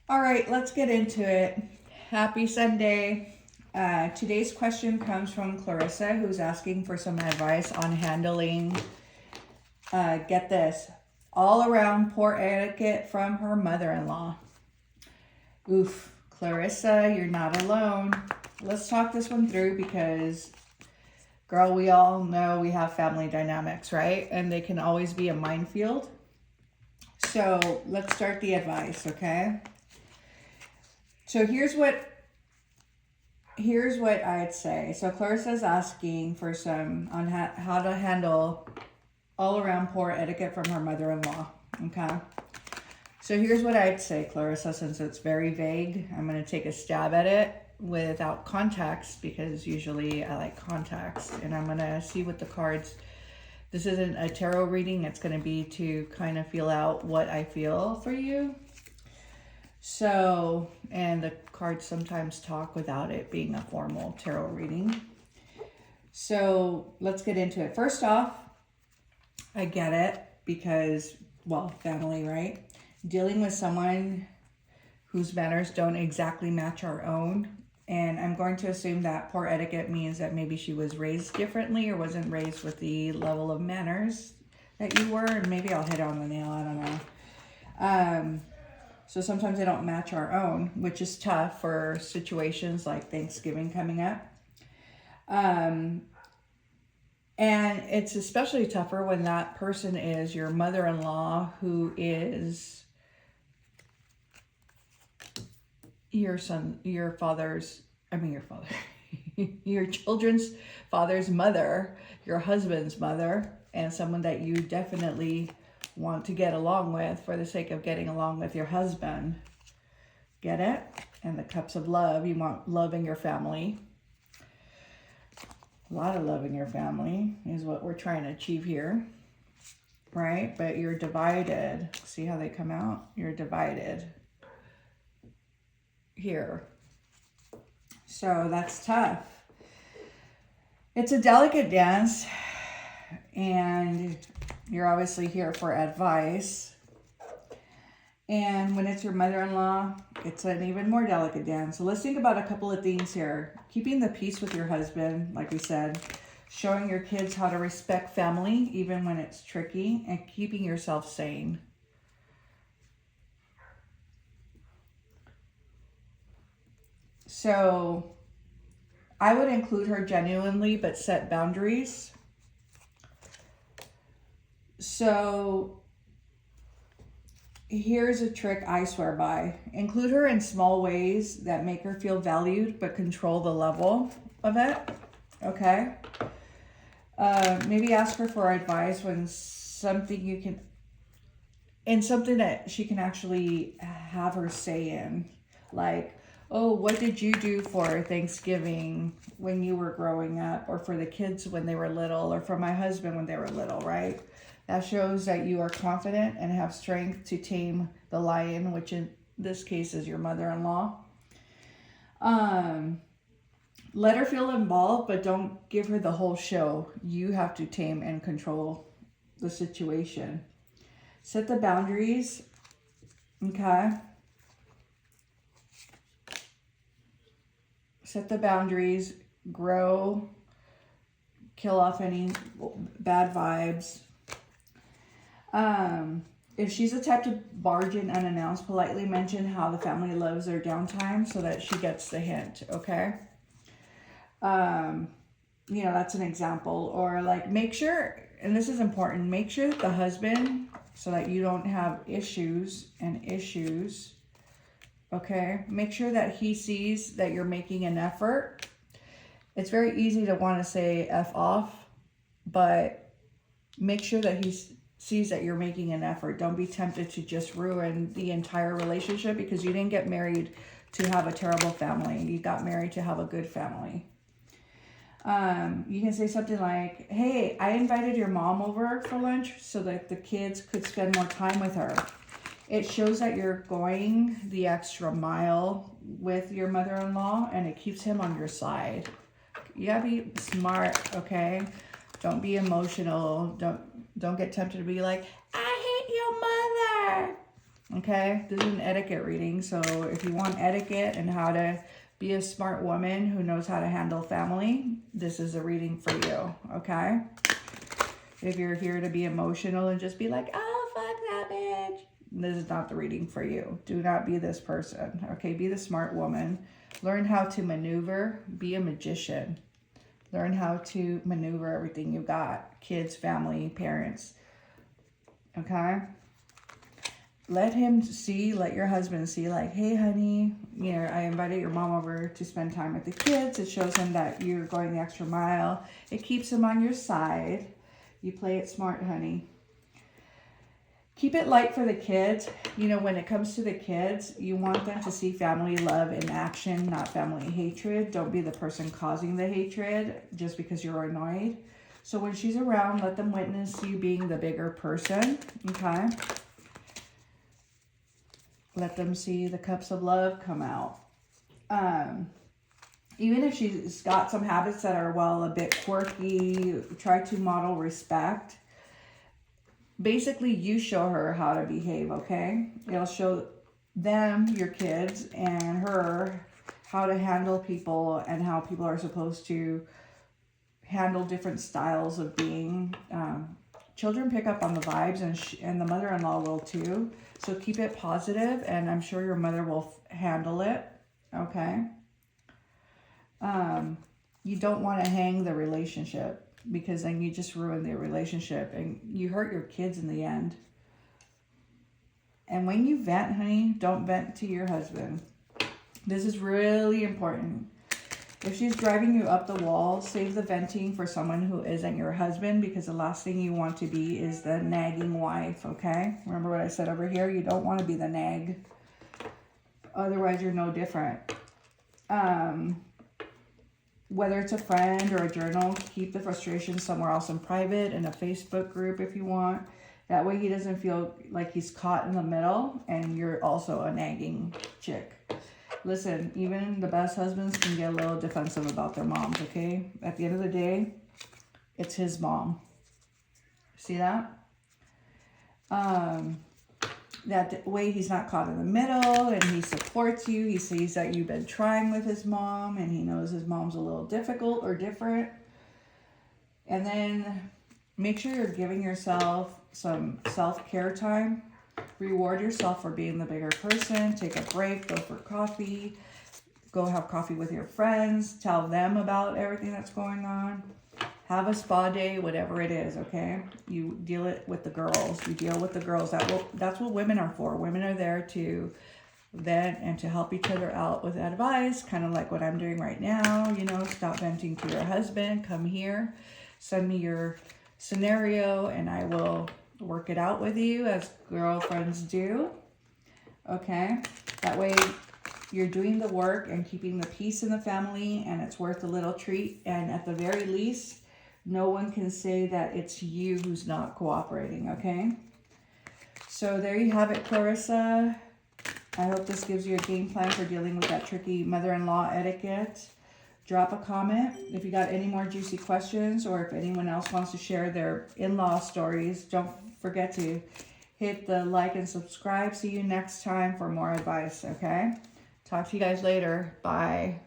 All right, let's get into it. Happy Sunday. Today's question comes from Clarissa, who's asking for some advice on handling, get this, all around poor etiquette from her mother in law. Oof, Clarissa, you're not alone. Let's talk this one through because, girl, we all know we have family dynamics, right? And they can always be a minefield. So let's start the advice, okay? So here's what I'd say. So Clarissa's asking for some on how to handle all around poor etiquette from her mother-in-law. Okay. So here's what I'd say, Clarissa, since it's very vague. I'm going to take a stab at it without context because usually I like context, and I'm going to see what the cards. This isn't a tarot reading. It's going to be to kind of feel out what I feel for you. So, and the cards sometimes talk without it being a formal tarot reading. So let's get into it. First off, I get it because, well, family, right? Dealing with someone whose manners don't exactly match our own. And I'm going to assume that poor etiquette means that maybe she was raised differently or wasn't raised with the level of manners that you were. And maybe I'll hit on the nail, I don't know. So sometimes they don't match our own, which is tough for situations like Thanksgiving coming up. And it's especially tougher when that person is your mother-in-law, who is your children's father's mother, your husband's mother, and someone that you definitely want to get along with for the sake of getting along with your husband. Get it? And the cups of love. You want love in your family. A lot of love in your family is what we're trying to achieve here. Right? But you're divided. See how they come out? You're divided here. So that's tough. It's a delicate dance, and you're obviously here for advice. And when it's your mother-in-law, it's an even more delicate dance. So let's think about a couple of things here. Keeping the peace with your husband, like we said. Showing your kids how to respect family, even when it's tricky. And keeping yourself sane. So I would include her genuinely, but set boundaries. So here's a trick I swear by. Include her in small ways that make her feel valued, but control the level of it. Okay? Maybe ask her for advice when something that she can actually have her say in. Like, oh, what did you do for Thanksgiving when you were growing up? Or for the kids when they were little? Or for my husband when they were little, right? That shows that you are confident and have strength to tame the lion, which in this case is your mother-in-law. Let her feel involved, but don't give her the whole show. You have to tame and control the situation. Set the boundaries. Okay. Set the boundaries. Grow. Kill off any bad vibes. If she's the type to barge in unannounced, politely mention how the family loves their downtime so that she gets the hint, okay? That's an example. Or like make sure, and this is important, make sure that the husband, so that you don't have issues, okay? Make sure that he sees that you're making an effort. It's very easy to want to say F off, but make sure that he sees that you're making an effort. Don't be tempted to just ruin the entire relationship because you didn't get married to have a terrible family. You got married to have a good family. You can say something like, hey, I invited your mom over for lunch so that the kids could spend more time with her. It shows that you're going the extra mile with your mother-in-law, and it keeps him on your side. You gotta be smart, okay? Don't be emotional. Don't get tempted to be like, I hate your mother. Okay, this is an etiquette reading, so if you want etiquette and how to be a smart woman who knows how to handle family, this is a reading for you, okay? If you're here to be emotional and just be like, oh, fuck that bitch, this is not the reading for you. Do not be this person, okay? Be the smart woman. Learn how to maneuver. Be a magician. Learn how to maneuver everything you got. Kids, family, parents, okay? Let your husband see, like, hey, honey, you know, I invited your mom over to spend time with the kids. It shows him that you're going the extra mile. It keeps him on your side. You play it smart, honey. Keep it light for the kids. You know, when it comes to the kids, you want them to see family love in action, not family hatred. Don't be the person causing the hatred just because you're annoyed. So when she's around, let them witness you being the bigger person, okay? Let them see the cups of love come out. Even if she's got some habits that are, well, a bit quirky, try to model respect. Basically, you show her how to behave, okay? It'll show them, your kids, and her how to handle people and how people are supposed to handle different styles of being. Children pick up on the vibes, and the mother-in-law will too. So keep it positive, and I'm sure your mother will handle it, okay? You don't want to hang the relationship, because then you just ruin the relationship, and you hurt your kids in the end. And when you vent, honey, don't vent to your husband. This is really important. If she's driving you up the wall, save the venting for someone who isn't your husband, because the last thing you want to be is the nagging wife, okay? Remember what I said over here? You don't want to be the nag. Otherwise, you're no different. Whether it's a friend or a journal, keep the frustration somewhere else in private, in a Facebook group if you want. That way he doesn't feel like he's caught in the middle and you're also a nagging chick. Listen, even the best husbands can get a little defensive about their moms, okay? At the end of the day, it's his mom. See that? That way he's not caught in the middle and he supports you. He sees that you've been trying with his mom and he knows his mom's a little difficult or different. And then make sure you're giving yourself some self-care time. Reward yourself for being the bigger person. Take a break, go for coffee, go have coffee with your friends, tell them about everything that's going on. Have a spa day, whatever it is, okay? You deal it with the girls. You deal with the girls. That's what women are for. Women are there to vent and to help each other out with advice, kind of like what I'm doing right now. You know, stop venting to your husband. Come here. Send me your scenario and I will work it out with you as girlfriends do. Okay? That way you're doing the work and keeping the peace in the family, and it's worth a little treat. And at the very least, no one can say that it's you who's not cooperating, okay? So there you have it, Clarissa. I hope this gives you a game plan for dealing with that tricky mother-in-law etiquette. Drop a comment if you got any more juicy questions, or if anyone else wants to share their in-law stories. Don't forget to hit the like and subscribe. See you next time for more advice, okay? Talk to you guys later. Bye.